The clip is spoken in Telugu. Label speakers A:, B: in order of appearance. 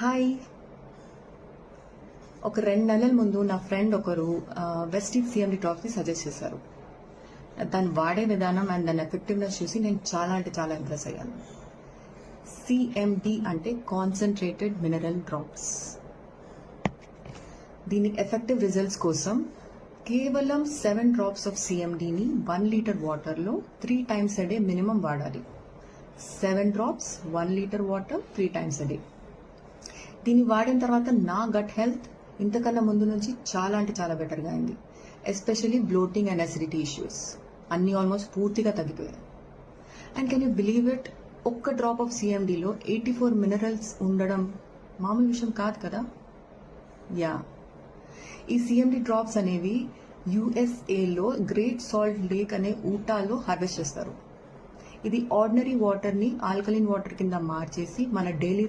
A: హాయ్. ఒక 2 నెలల ముందు నా ఫ్రెండ్ ఒకరు వెస్టిజ్ సిఎండి డ్రాప్స్ని సజెస్ట్ చేశారు. దాన్ని వాడే విధానం అండ్ దాని ఎఫెక్టివ్నెస్ చూసి నేను చాలా అంటే చాలా ఇంప్రెస్ అయ్యాను. సిఎండి అంటే కాన్సన్ట్రేటెడ్ మినరల్ డ్రాప్స్. దీని ఎఫెక్టివ్ రిజల్ట్స్ కోసం కేవలం 7 డ్రాప్స్ ఆఫ్ సిఎండిని 1 లీటర్ వాటర్లో 3 times a day మినిమం వాడాలి. 7 drops 1 litre water 3 times a day. దీన్ని వాడిన తర్వాత నా గట్ హెల్త్ ఇంతకన్నా ముందు నుంచి చాలా అంటే చాలా బెటర్గా అయింది. Especially bloating and acidity issues అన్నీ ఆల్మోస్ట్ పూర్తిగా తగ్గిపోయాయి. And can you believe it, ఒక్క డ్రాప్ ఆఫ్ సిఎండిలో 84 మినరల్స్ ఉండడం మామూలు విషయం కాదు కదా. యా, ఈ సిఎండి డ్రాప్స్ అనేవి యుఎస్ఏలో గ్రేట్ సాల్ట్ లేక్ అనే ఊటాలో హార్వెస్ట్ చేస్తారు. ఇది ఆర్డినరీ వాటర్ని ఆల్కలిన్ వాటర్ కింద మార్చేసి మన డైలీ